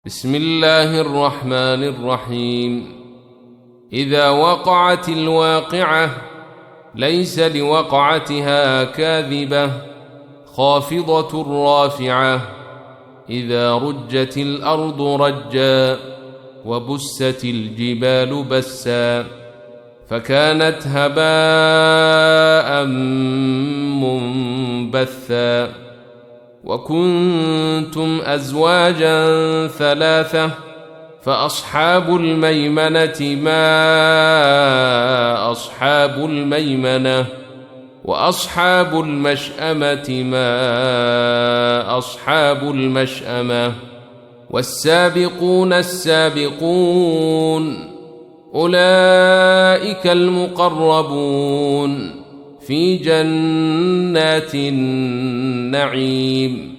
بسم الله الرحمن الرحيم. إذا وقعت الواقعة ليس لوقعتها كاذبة خافضة رافعة. إذا رجت الأرض رجا وبست الجبال بسا فكانت هباء منبثا وكنتم أزواجا ثلاثة فأصحاب الميمنة ما أصحاب الميمنة وأصحاب المشأمة ما أصحاب المشأمة والسابقون السابقون أولئك المقربون في جنات النعيم.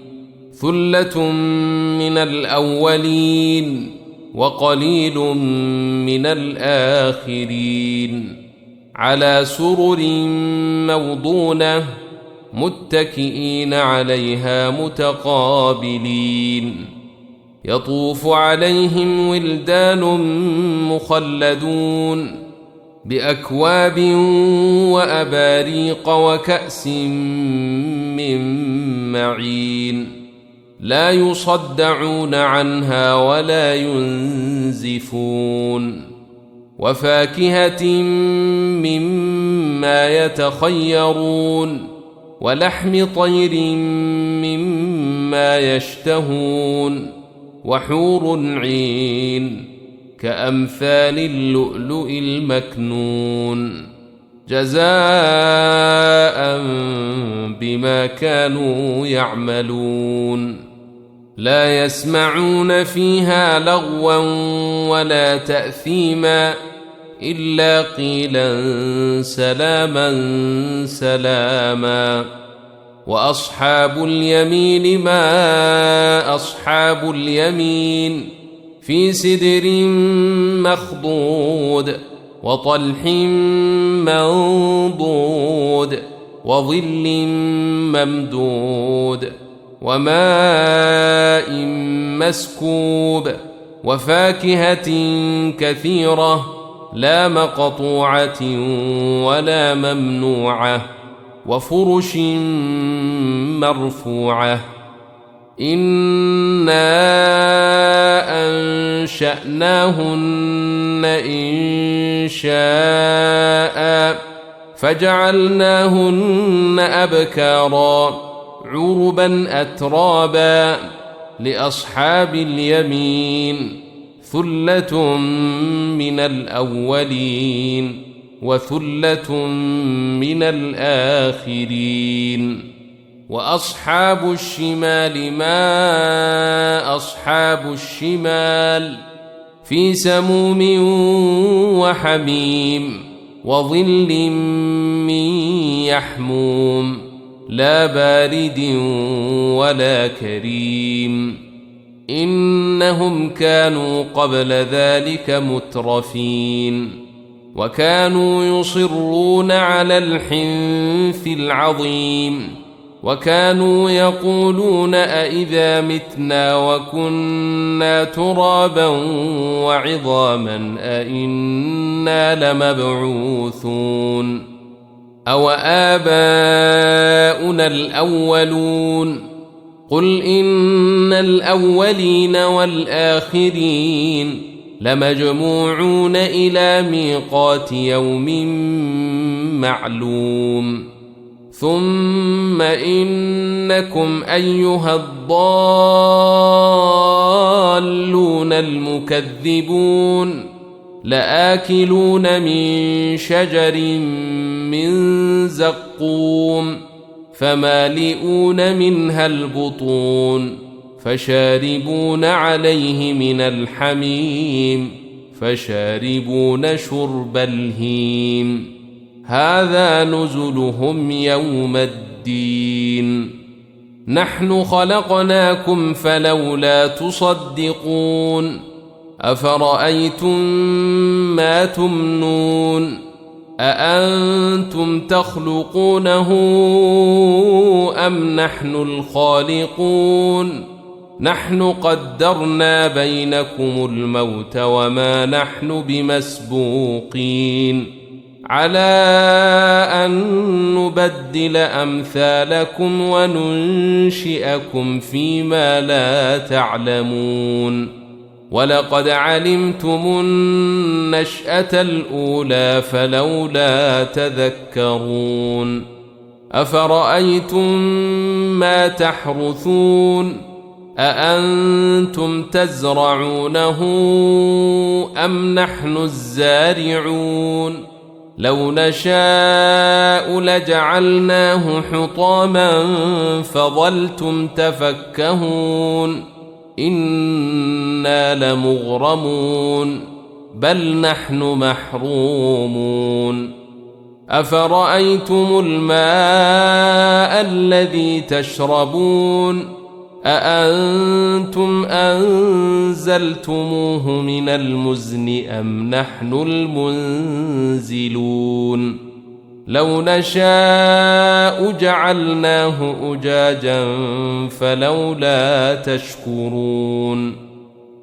ثلة من الأولين وقليل من الآخرين على سرر موضونة متكئين عليها متقابلين. يطوف عليهم ولدان مخلدون بأكواب وأباريق وكأس من معين لا يصدعون عنها ولا ينزفون. وفاكهة مما يتخيرون ولحم طير مما يشتهون وحور عين كأمثال اللؤلؤ المكنون جزاء بما كانوا يعملون. لا يسمعون فيها لغوا ولا تأثيما إلا قيلا سلاما سلاما. وأصحاب اليمين ما أصحاب اليمين في سدر مخضود وطلح منضود وظل ممدود وماء مسكوب وفاكهة كثيرة لا مقطوعة ولا ممنوعة وفرش مرفوعة. إنا أنشأناهن إنشاء فجعلناهن أبكارا عربا أترابا. لأصحاب اليمين ثلة من الأولين وثلة من الآخرين. وأصحاب الشمال ما أصحاب الشمال في سموم وحميم وظل من يحموم لا بارد ولا كريم. إنهم كانوا قبل ذلك مترفين وكانوا يصرون على الحنث العظيم وكانوا يقولون أئذا متنا وكنا ترابا وعظاما أئنا لمبعوثون أو آباؤنا الأولون. قل إن الأولين والآخرين لمجموعون إلى ميقات يوم معلوم. ثم إنكم أيها الضالون المكذبون لآكلون من شجر من زقوم فمالئون منها البطون فشاربون عليه من الحميم فشاربون شرب الهيم. هذا نزلهم يوم الدين. نحن خلقناكم فلولا تصدقون. أفرأيتم ما تمنون أأنتم تخلقونه أم نحن الخالقون نحن قدرنا بينكم الموت وما نحن بمسبوقين على أن نبدل أمثالكم وننشئكم فيما لا تعلمون ولقد علمتم النشأة الأولى فلولا تذكرون أفرأيتم ما تحرثون أأنتم تزرعونه أم نحن الزارعون لو نشاء لجعلناه حطاما فظلتم تفكهون إنا لمغرمون بل نحن محرومون أفرأيتم الماء الذي تشربون أأنتم أنزلتموه من المزن أم نحن المنزلون لو نشاء جعلناه أجاجا فلولا تشكرون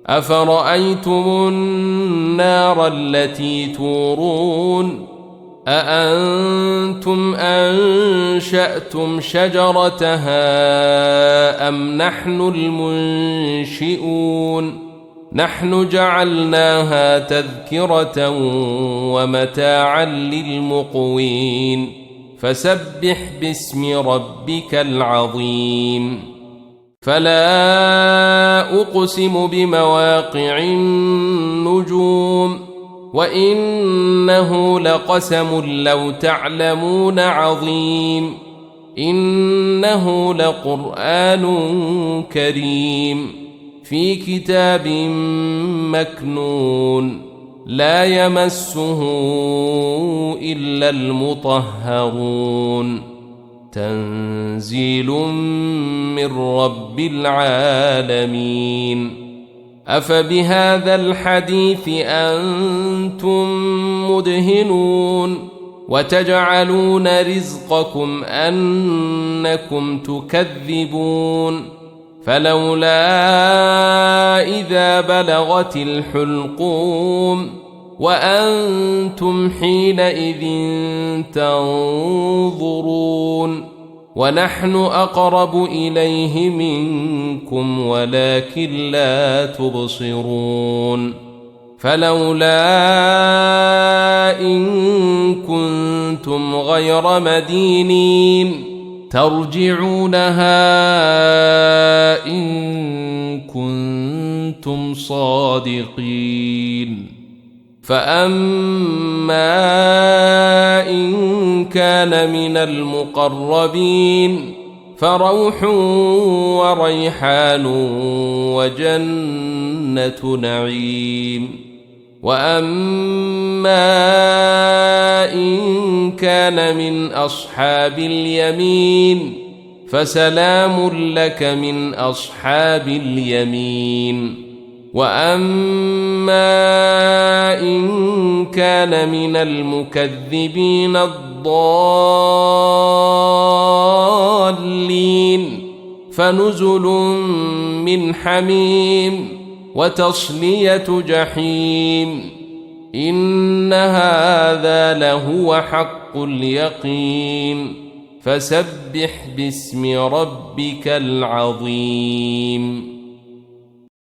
أفرأيتم النار التي تورون أأنتم أنشأتم شجرتها أم نحن المنشئون نحن جعلناها تذكرة ومتاعا للمقوين فسبح باسم ربك العظيم فلا أقسم بمواقع النجوم وإنه لقسم لو تعلمون عظيم إنه لقرآن كريم في كتاب مكنون لا يمسه إلا المطهرون تنزيل من رب العالمين أفبهذا الحديث أنتم مدهنون وتجعلون رزقكم أنكم تكذبون فلولا إذا بلغت الحلقوم وأنتم حينئذ تنظرون ونحن أقرب إليه منكم ولكن لا تبصرون فلولا إن كنتم غير مدينين ترجعونها إن كنتم صادقين فأما إن كان من المقربين فروح وريحان وجنة نعيم وأما إن كان من أصحاب اليمين فسلام لك من أصحاب اليمين وأما إن كان من المكذبين الضالين فنزل من حميم وتصلية جحيم إن هذا لهو حق اليقين فسبح باسم ربك العظيم